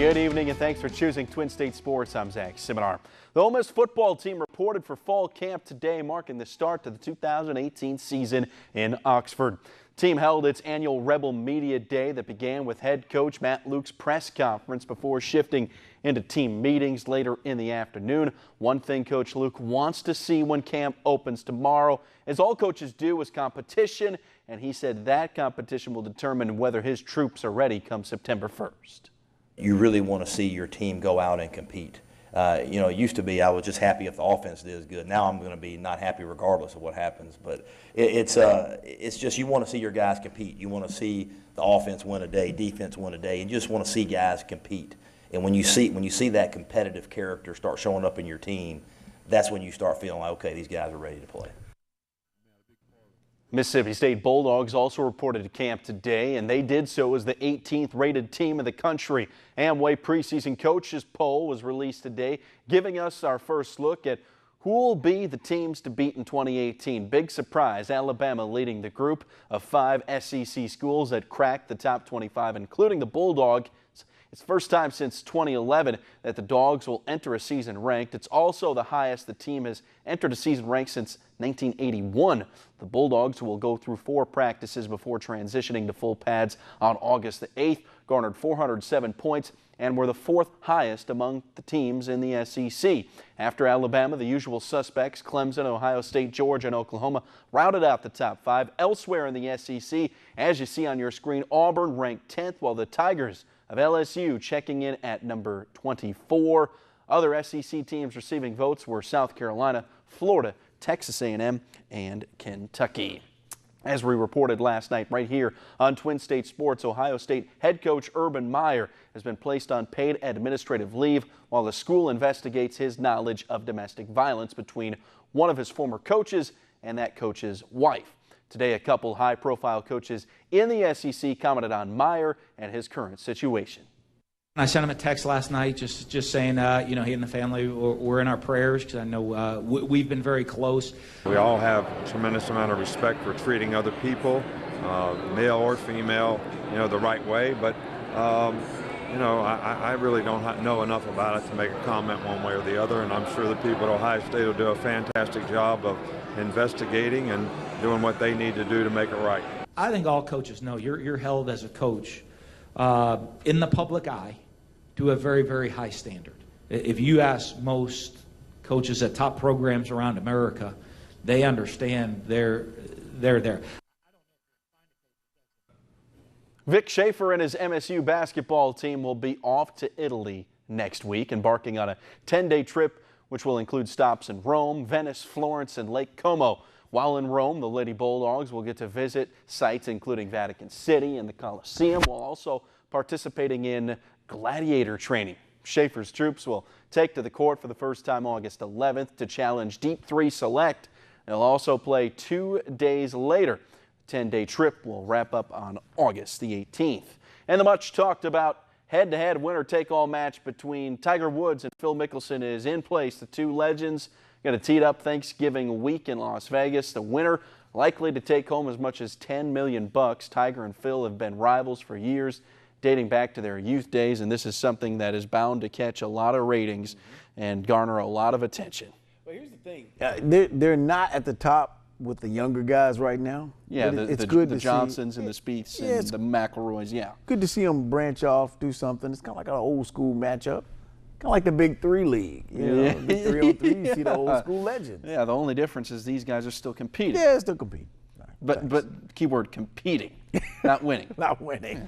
Good evening and thanks for choosing Twin State Sports. I'm Zach Seminar. The Ole Miss football team reported for fall camp today, marking the start to the 2018 season in Oxford. The team held its annual Rebel Media Day that began with head coach Matt Luke's press conference before shifting into team meetings later in the afternoon. One thing Coach Luke wants to see when camp opens tomorrow, as all coaches do, is competition, and he said that competition will determine whether his troops are ready come September 1st. You really want to see your team go out and compete. It used to be I was just happy if the offense did good. Now I'm going to be not happy regardless of what happens. But it's just you want to see your guys compete. You want to see the offense win a day, defense win a day, and you just want to see guys compete. And when you see that competitive character start showing up in your team, that's when you start feeling like, okay, these guys are ready to play. Mississippi State Bulldogs also reported to camp today, and they did so as the 18th rated team in the country. Amway preseason coaches poll was released today, giving us our first look at who will be the teams to beat in 2018. Big surprise, Alabama leading the group of 5 SEC schools that cracked the top 25, including the Bulldogs. It's the first time since 2011 that the Dogs will enter a season ranked. It's also the highest the team has entered a season ranked since 1981. The Bulldogs will go through 4 practices before transitioning to full pads on August the 8th, garnered 407 points, and were the 4th highest among the teams in the SEC. After Alabama, the usual suspects, Clemson, Ohio State, Georgia, and Oklahoma, rounded out the top 5. Elsewhere in the SEC, as you see on your screen, Auburn ranked 10th, while the Tigers of LSU checking in at number 24. Other SEC teams receiving votes were South Carolina, Florida, Texas A&M, and Kentucky. As we reported last night right here on Twin State Sports, Ohio State head coach Urban Meyer has been placed on paid administrative leave while the school investigates his knowledge of domestic violence between one of his former coaches and that coach's wife. Today, a couple high-profile coaches in the SEC commented on Meyer and his current situation. I sent him a text last night just saying, he and the family were in our prayers because I know we've been very close. We all have a tremendous amount of respect for treating other people, male or female, the right way. But, I really don't know enough about it to make a comment one way or the other. And I'm sure the people at Ohio State will do a fantastic job of investigating and doing what they need to do to make it right. I think all coaches know you're held as a coach in the public eye to a very, very high standard. If you ask most coaches at top programs around America, they understand they're there. Vic Schaefer and his MSU basketball team will be off to Italy next week, embarking on a 10-day trip which will include stops in Rome, Venice, Florence, and Lake Como. While in Rome, the Lady Bulldogs will get to visit sites including Vatican City and the Colosseum, while also participating in gladiator training. Schaefer's troops will take to the court for the first time August 11th to challenge Deep 3 Select. They'll also play 2 days later. The 10-day trip will wrap up on August the 18th. And the much talked about head-to-head winner-take-all match between Tiger Woods and Phil Mickelson is in place. The two legends going to tee it up Thanksgiving week in Las Vegas. The winner likely to take home as much as $10 million. Tiger and Phil have been rivals for years, dating back to their youth days, and this is something that is bound to catch a lot of ratings and garner a lot of attention. But here's the thing. They're not at the top with the younger guys right now. Yeah, it's good the to Johnsons see, and the Spieths and the McIlroys, yeah. Good to see them branch off, do something. It's kind of like an old school matchup. Kind of like the Big 3 league, the 3-on-3, you see the old school legends. Yeah, the only difference is these guys are still competing. Yeah, still competing. But keyword competing, not winning. Not winning. Yeah.